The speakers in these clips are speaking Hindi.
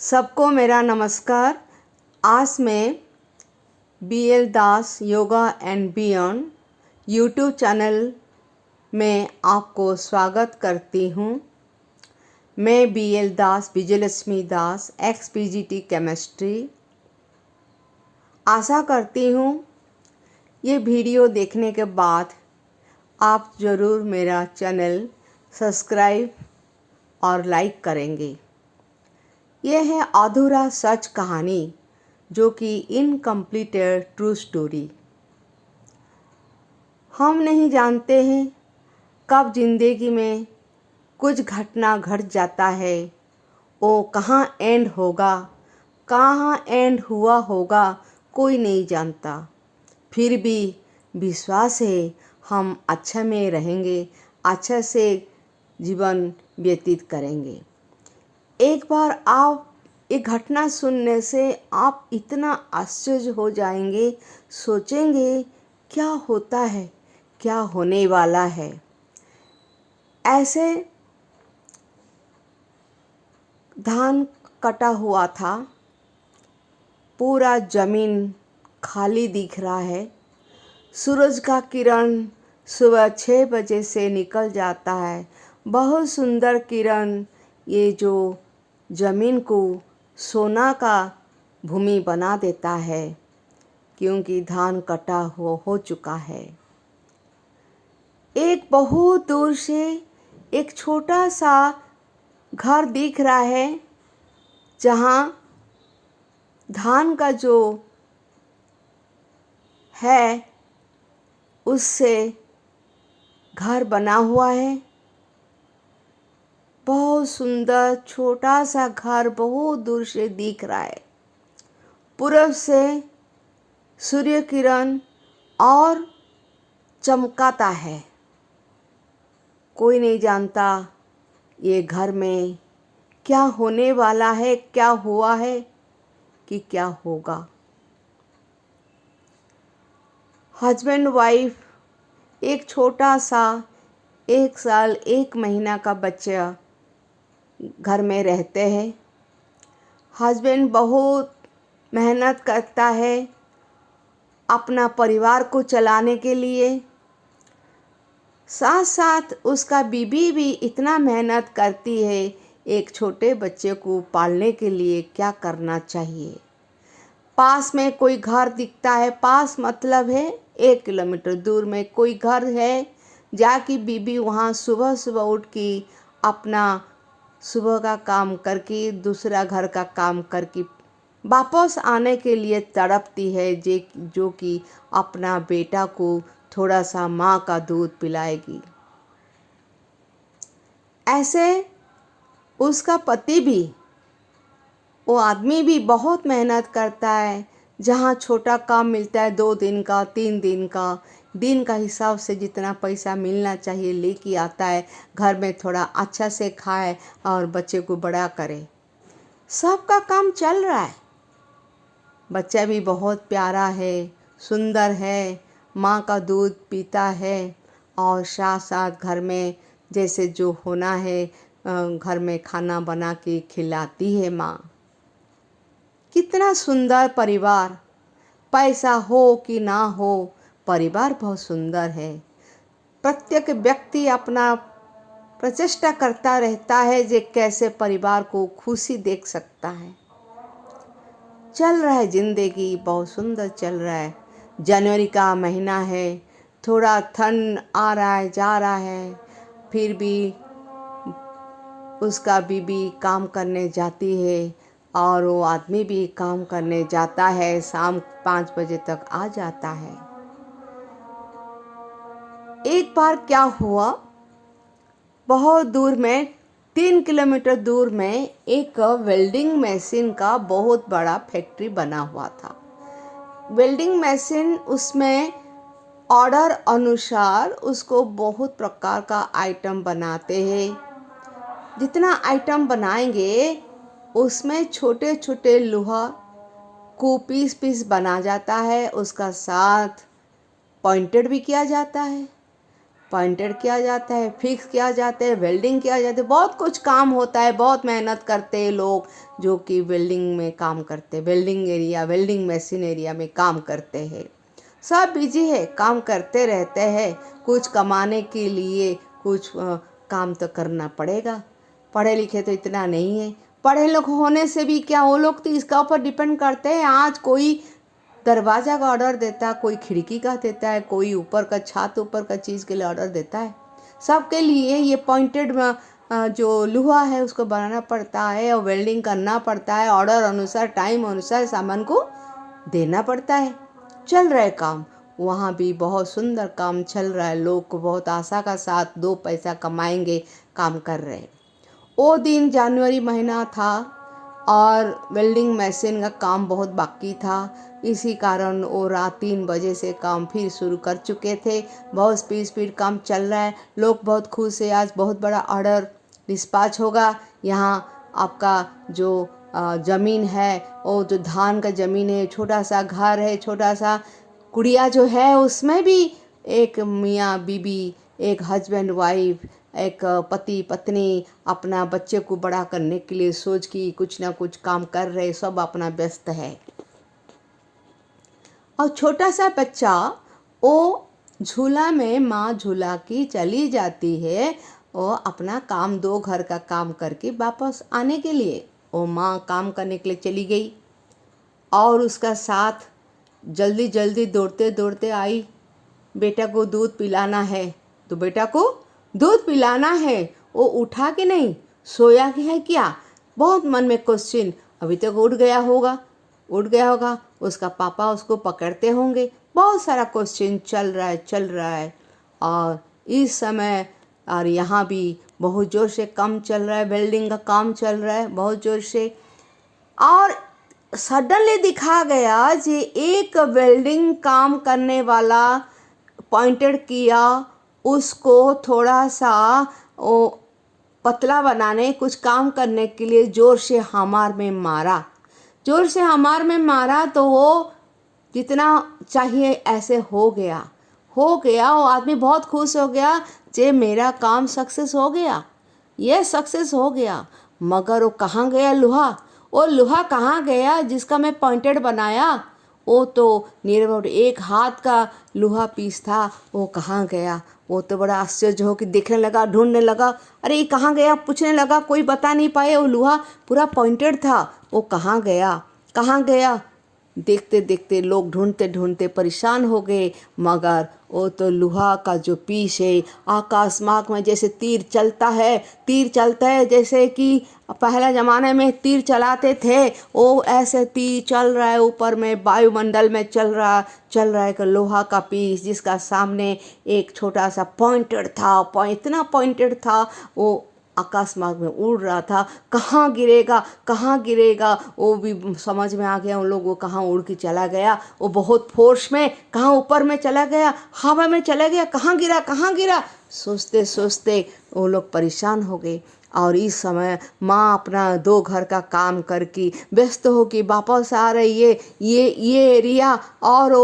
सबको मेरा नमस्कार। आज मैं BL Das yoga and beyond YouTube channel में आपको स्वागत करती हूँ। मैं BL दास विजयलक्ष्मी दास XPGT केमिस्ट्री। आशा करती हूँ ये वीडियो देखने के बाद आप ज़रूर मेरा चैनल सब्सक्राइब और लाइक करेंगे। यह है अधूरा सच कहानी, जो कि इनकम्प्लीटेड ट्रू स्टोरी। हम नहीं जानते हैं कब ज़िंदगी में कुछ घटना घट जाता है, वो कहाँ एंड होगा, कहाँ एंड हुआ होगा, कोई नहीं जानता। फिर भी विश्वास है हम अच्छा में रहेंगे, अच्छा से जीवन व्यतीत करेंगे। एक बार आप एक घटना सुनने से आप इतना आश्चर्य हो जाएंगे, सोचेंगे क्या होता है, क्या होने वाला है। ऐसे धान कटा हुआ था, पूरा ज़मीन खाली दिख रहा है। सूरज का किरण सुबह 6 बजे से निकल जाता है। बहुत सुंदर किरण ये जो ज़मीन को सोना का भूमि बना देता है, क्योंकि धान कटा हो चुका है। एक बहुत दूर से एक छोटा सा घर दिख रहा है, जहाँ धान का जो है उससे घर बना हुआ है। बहुत सुंदर छोटा सा घर बहुत दूर से दिख रहा है। पूरब से सूर्य किरण और चमकाता है। कोई नहीं जानता ये घर में क्या होने वाला है, क्या हुआ है कि क्या होगा। हस्बैंड वाइफ, एक छोटा सा 1 साल 1 महीना का बच्चा घर में रहते हैं। हस्बैंड बहुत मेहनत करता है अपना परिवार को चलाने के लिए। साथ साथ उसका बीवी भी इतना मेहनत करती है। एक छोटे बच्चे को पालने के लिए क्या करना चाहिए। पास में कोई घर दिखता है, पास मतलब है 1 किलोमीटर दूर में कोई घर है, जाके बीबी वहाँ सुबह सुबह उठ के अपना सुबह का काम करके दूसरा घर का काम करके वापस आने के लिए तड़पती है, जो कि अपना बेटा को थोड़ा सा माँ का दूध पिलाएगी। ऐसे उसका पति भी, वो आदमी भी बहुत मेहनत करता है। जहाँ छोटा काम मिलता है 2 दिन का 3 दिन का, दिन का हिसाब से जितना पैसा मिलना चाहिए लेके आता है। घर में थोड़ा अच्छा से खाए और बच्चे को बड़ा करे। सबका काम चल रहा है। बच्चा भी बहुत प्यारा है, सुंदर है, माँ का दूध पीता है और साथ साथ घर में जैसे जो होना है घर में खाना बना के खिलाती है माँ। कितना सुंदर परिवार, पैसा हो कि ना हो, परिवार बहुत सुंदर है। प्रत्येक व्यक्ति अपना प्रचेष्टा करता रहता है जे कैसे परिवार को खुशी देख सकता है। चल रहा है ज़िंदगी, बहुत सुंदर चल रहा है। जनवरी का महीना है, थोड़ा ठंड आ रहा है जा रहा है। फिर भी उसका बीबी काम करने जाती है और वो आदमी भी काम करने जाता है। शाम 5 बजे तक आ जाता है। एक बार क्या हुआ, बहुत दूर में 3 किलोमीटर दूर में एक वेल्डिंग मशीन का बहुत बड़ा फैक्ट्री बना हुआ था। वेल्डिंग मशीन, उसमें ऑर्डर अनुसार उसको बहुत प्रकार का आइटम बनाते हैं। जितना आइटम बनाएंगे उसमें छोटे छोटे लोहा को पीस पीस बना जाता है। उसका साथ पॉइंटेड भी किया जाता है। पॉइंटेड किया जाता है, फिक्स किया जाता है, वेल्डिंग किया जाता है, बहुत कुछ काम होता है। बहुत मेहनत करते हैं लोग जो कि वेल्डिंग में काम करते हैं, welding area, welding machine area में काम करते हैं। सब बिजी है, काम करते रहते हैं। कुछ कमाने के लिए कुछ काम तो करना पड़ेगा। पढ़े लिखे तो इतना नहीं है। पढ़े लोग होने से भी क्या, वो लोग तो इसका ऊपर डिपेंड करते हैं। आज कोई दरवाज़ा का ऑर्डर देता है, कोई खिड़की का देता है, कोई ऊपर का छत ऊपर का चीज़ के लिए ऑर्डर देता है। सबके लिए ये पॉइंटेड जो लोहा है उसको बनाना पड़ता है और वेल्डिंग करना पड़ता है। ऑर्डर अनुसार, टाइम अनुसार सामान को देना पड़ता है। चल रहा है काम, वहाँ भी बहुत सुंदर काम चल रहा है। लोग को बहुत आशा का साथ 2 पैसा कमाएंगे काम कर रहे हैं। वो दिन जनवरी महीना था और वेल्डिंग मशीन का काम बहुत बाकी था। इसी कारण वो रात 3 बजे से काम फिर शुरू कर चुके थे। बहुत स्पीड काम चल रहा है। लोग बहुत खुश है, आज बहुत बड़ा ऑर्डर डिस्पैच होगा। यहाँ आपका जो ज़मीन है, वो जो धान का ज़मीन है, छोटा सा घर है, छोटा सा कुड़िया जो है, उसमें भी एक मियाँ बीबी, एक हस्बैंड वाइफ, एक पति पत्नी अपना बच्चे को बड़ा करने के लिए सोच की कुछ ना कुछ काम कर रहे, सब अपना व्यस्त है। और छोटा सा बच्चा वो झूला में माँ झूला की चली जाती है। वो अपना काम 2 घर का काम करके वापस आने के लिए वो माँ काम करने के लिए चली गई और उसका साथ जल्दी जल्दी दौड़ते दौड़ते आई। बेटा को दूध पिलाना है, तो बेटा को दूध पिलाना है। वो उठा कि नहीं, सोया कि है क्या, बहुत मन में क्वेश्चन। अभी तक उठ गया होगा, उसका पापा उसको पकड़ते होंगे। बहुत सारा क्वेश्चन चल रहा है। और इस समय और यहाँ भी बहुत ज़ोर से काम चल रहा है, वेल्डिंग का काम चल रहा है बहुत ज़ोर से। और सडनली दिखा गया कि एक वेल्डिंग काम करने वाला पॉइंटेड किया, उसको थोड़ा सा वो पतला बनाने कुछ काम करने के लिए ज़ोर से हमार में मारा तो वो जितना चाहिए ऐसे हो गया। वो आदमी बहुत खुश हो गया कि मेरा काम सक्सेस हो गया, ये सक्सेस हो गया। मगर वो कहाँ गया लोहा कहाँ गया जिसका मैं पॉइंटेड बनाया? वो तो नियर एक हाथ का लोहा पीस था, वो कहाँ गया? वो तो बड़ा आश्चर्य हो कि देखने लगा, ढूंढने लगा, अरे ये कहाँ गया, पूछने लगा, कोई बता नहीं पाए। वो लोहा पूरा पॉइंटेड था, वो कहाँ गया? देखते देखते लोग ढूंढते ढूंढते परेशान हो गए। मगर वो तो लोहा का जो पीस है, आकाश मार्ग में जैसे तीर चलता है, जैसे कि पहले ज़माने में तीर चलाते थे, वो ऐसे तीर चल रहा है ऊपर में, वायुमंडल में चल रहा है कि लोहा का पीस जिसका सामने एक छोटा सा पॉइंटेड था, इतना पॉइंटेड था, वो आकाश मार्ग में उड़ रहा था। कहाँ गिरेगा वो भी समझ में आ गया उन लोगों को। कहाँ उड़ के चला गया वो, बहुत फोर्स में कहाँ ऊपर में चला गया, हवा में चला गया, कहाँ गिरा सोचते सोचते वो लोग परेशान हो गए। और इस समय माँ अपना 2 घर का काम करके व्यस्त हो के वापस आ रही है। ये एरिया और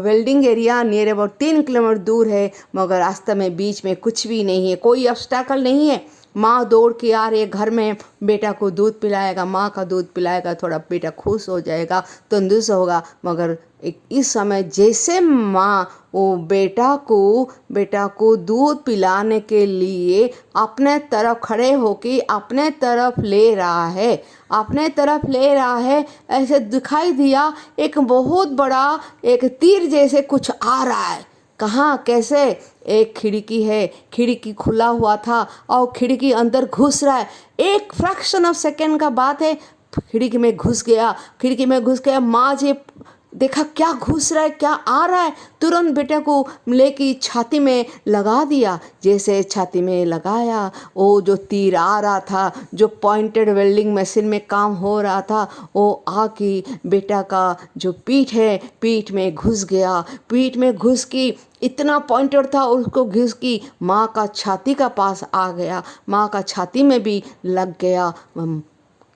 welding area near about 3 kilometre दूर है, मगर रास्ते में बीच में कुछ भी नहीं है, कोई ऑब्स्टेकल नहीं है। माँ दौड़ के आ रही है, घर में बेटा को दूध पिलाएगा, माँ का दूध पिलाएगा, थोड़ा बेटा खुश हो जाएगा, तंदुरुस्त होगा। मगर इस समय जैसे माँ वो बेटा को दूध पिलाने के लिए अपने तरफ खड़े होके अपने तरफ ले रहा है, ऐसे दिखाई दिया एक बहुत बड़ा एक तीर जैसे कुछ आ रहा है। कहाँ, कैसे? एक खिड़की है, खिड़की खुला हुआ था और खिड़की अंदर घुस रहा है। एक फ्रैक्शन ऑफ सेकेंड का बात है, खिड़की में घुस गया। माँ जी देखा क्या घुस रहा है, क्या आ रहा है, तुरंत बेटे को लेके छाती में लगा दिया। जैसे छाती में लगाया, वो जो तीर आ रहा था, जो पॉइंटेड वेल्डिंग मशीन में काम हो रहा था, वो आके बेटा का जो पीठ में घुस गया। पीठ में घुस के इतना पॉइंटेड था, उसको घुस की माँ का छाती का पास आ गया, माँ का छाती में भी लग गया।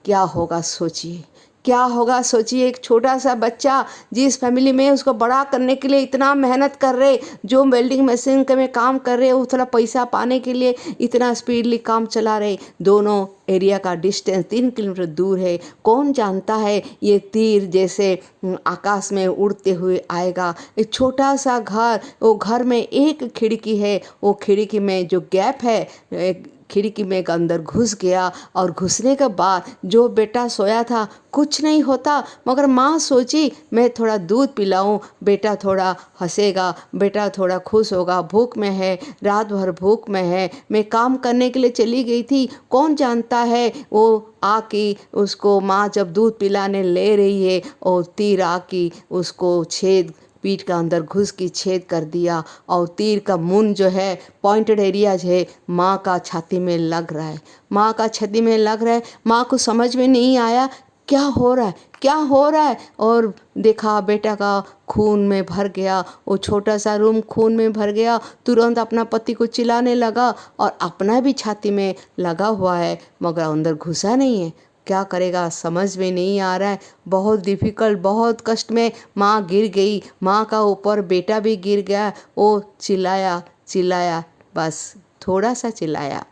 क्या होगा सोचिए, क्या होगा सोचिए। एक छोटा सा बच्चा जिस फैमिली में उसको बड़ा करने के लिए इतना मेहनत कर रहे, जो वेल्डिंग मशीन के में काम कर रहे, वो थोड़ा पैसा पाने के लिए इतना स्पीडली काम चला रहे। दोनों एरिया का डिस्टेंस 3 किलोमीटर दूर है। कौन जानता है ये तीर जैसे आकाश में उड़ते हुए आएगा। एक छोटा सा घर, वो घर में एक खिड़की है, वो खिड़की में जो गैप है, खिड़की में अंदर घुस गया। और घुसने के बाद जो बेटा सोया था कुछ नहीं होता, मगर माँ सोची मैं थोड़ा दूध पिलाऊं, बेटा थोड़ा हंसेगा, बेटा थोड़ा खुश होगा। भूख में है, रात भर भूख में है, मैं काम करने के लिए चली गई थी। कौन जानता है वो आके उसको माँ जब दूध पिलाने ले रही है और तीर आके उसको छेद, पीठ का अंदर घुस के छेद कर दिया। और तीर का मुंड जो है, पॉइंटेड एरियाज है, माँ का छाती में लग रहा है। माँ का छाती में लग रहा है। माँ को समझ में नहीं आया क्या हो रहा है, क्या हो रहा है। और देखा बेटा का खून में भर गया, वो छोटा सा रूम खून में भर गया। तुरंत अपना पति को चिल्लाने लगा और अपना भी छाती में लगा हुआ है, मगर अंदर घुसा नहीं है। क्या करेगा समझ में नहीं आ रहा है। बहुत डिफ़िकल्ट, बहुत कष्ट में माँ गिर गई। माँ का ऊपर बेटा भी गिर गया। वो चिल्लाया चिल्लाया, बस थोड़ा सा चिल्लाया,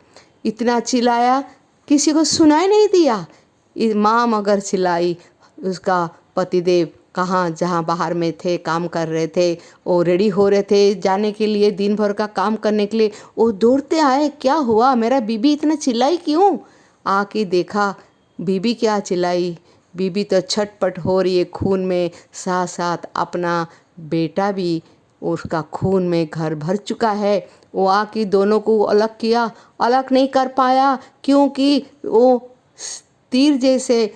इतना चिल्लाया किसी को सुनाई नहीं दिया। माँ मगर चिल्लाई। उसका पतिदेव कहाँ, जहाँ बाहर में थे, काम कर रहे थे, वो रेडी हो रहे थे जाने के लिए, दिन भर का काम करने के लिए। वो दौड़ते आए, क्या हुआ, मेरा बीबी इतना चिल्लाई क्यों। आके देखा बीबी क्या चिल्लाई, बीबी तो छटपट हो रही है खून में, साथ साथ अपना बेटा भी उसका खून में घर भर चुका है। वो आके दोनों को अलग किया, अलग नहीं कर पाया क्योंकि वो तीर जैसे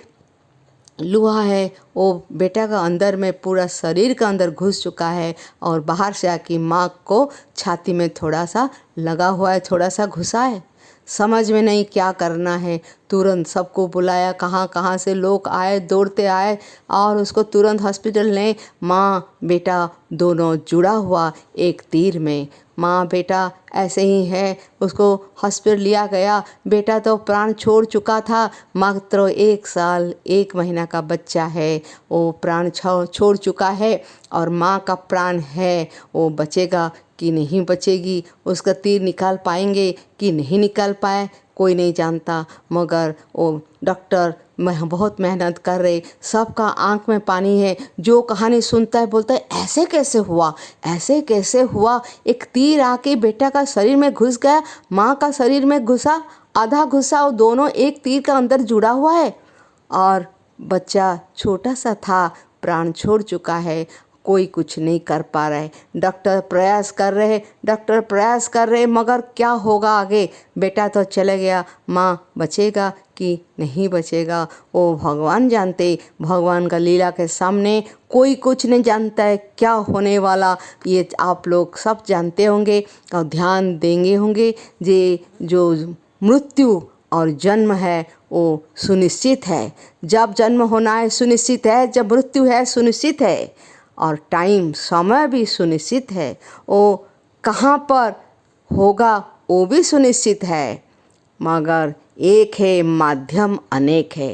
लोहा है, वो बेटा का अंदर में पूरा शरीर का अंदर घुस चुका है। और बाहर से आके माँ को छाती में थोड़ा सा लगा हुआ है, थोड़ा सा घुसा है। समझ में नहीं क्या करना है। तुरंत सबको बुलाया, कहाँ कहाँ से लोग आए, दौड़ते आए और उसको तुरंत हॉस्पिटल ने। माँ बेटा दोनों जुड़ा हुआ एक तीर में। माँ बेटा ऐसे ही है, उसको हॉस्पिटल लिया गया। बेटा तो प्राण छोड़ चुका था, मात्र 1 साल 1 महीना का बच्चा है, वो प्राण छोड़ चुका है। और माँ का प्राण है, वो बचेगा कि नहीं बचेगी, उसका तीर निकाल पाएंगे कि नहीं निकाल पाए, कोई नहीं जानता। मगर वो डॉक्टर बहुत मेहनत कर रहे, सबका आंख में पानी है। जो कहानी सुनता है बोलता है ऐसे कैसे हुआ, ऐसे कैसे हुआ। एक तीर आके बेटा का शरीर में घुस गया, माँ का शरीर में घुसा, आधा घुसा, वो दोनों एक तीर का अंदर जुड़ा हुआ है। और बच्चा छोटा सा था, प्राण छोड़ चुका है, कोई कुछ नहीं कर पा रहा है। डॉक्टर प्रयास कर रहे, डॉक्टर प्रयास कर रहे, मगर क्या होगा आगे। बेटा तो चले गया, माँ बचेगा कि नहीं बचेगा, वो भगवान जानते। भगवान का लीला के सामने कोई कुछ नहीं जानता है क्या होने वाला। ये आप लोग सब जानते होंगे और ध्यान देंगे होंगे। जो मृत्यु और जन्म है वो सुनिश्चित है। जब जन्म होना है सुनिश्चित है, जब मृत्यु है सुनिश्चित है, और टाइम समय भी सुनिश्चित है। वो कहाँ पर होगा वो भी सुनिश्चित है, मगर एक है माध्यम अनेक है।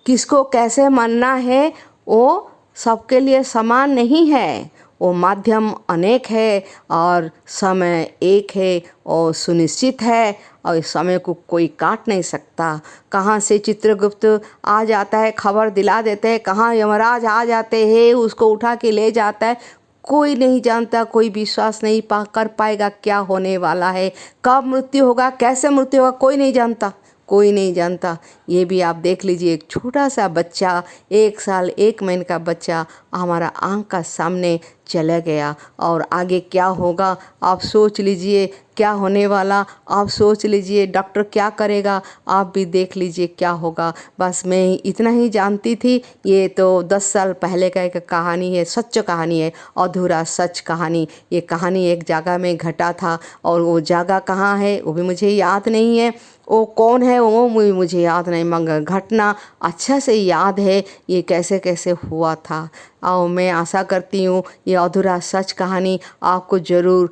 किसको कैसे मानना है वो सबके लिए समान नहीं है। वो माध्यम अनेक है और समय एक है और सुनिश्चित है, और इस समय को कोई काट नहीं सकता। कहाँ से चित्रगुप्त आ जाता है, खबर दिला देते हैं, कहाँ यमराज आ जाते हैं, उसको उठा के ले जाता है, कोई नहीं जानता। कोई विश्वास नहीं कर पाएगा क्या होने वाला है, कब मृत्यु होगा, कैसे मृत्यु होगा, कोई नहीं जानता, कोई नहीं जानता। ये भी आप देख लीजिए, एक छोटा सा बच्चा, 1 साल 1 महीने का बच्चा हमारा आँख का सामने चला गया। और आगे क्या होगा आप सोच लीजिए, क्या होने वाला आप सोच लीजिए, डॉक्टर क्या करेगा आप भी देख लीजिए क्या होगा। बस मैं इतना ही जानती थी। ये तो 10 साल पहले का एक कहानी है, सच कहानी है, अधूरा सच कहानी। ये कहानी एक जगह में घटा था, और वो जगह कहाँ है वो भी मुझे याद नहीं है, वो कौन है वो मुझे याद नहीं, मगर घटना अच्छा से याद है, ये कैसे कैसे हुआ था। और मैं आशा करती हूँ ये अधूरा सच कहानी आपको ज़रूर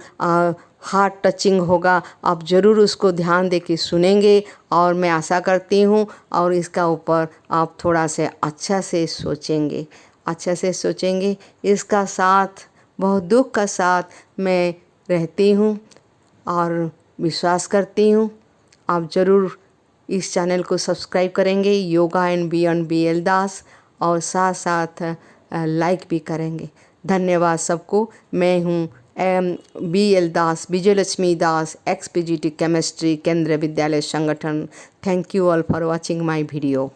हार्ट टचिंग होगा, आप ज़रूर उसको ध्यान दे के सुनेंगे। और मैं आशा करती हूँ और इसका ऊपर आप थोड़ा से अच्छा से सोचेंगे। इसका साथ, बहुत दुख का साथ मैं रहती हूँ और विश्वास करती हूँ आप ज़रूर इस चैनल को सब्सक्राइब करेंगे, योगा एंड बियॉन्ड BL दास, और साथ साथ लाइक भी करेंगे। धन्यवाद सबको। मैं हूँ BL दास, विजयलक्ष्मी दास, XPGT केमिस्ट्री केंद्रीय विद्यालय संगठन। Thank you all for watching my video.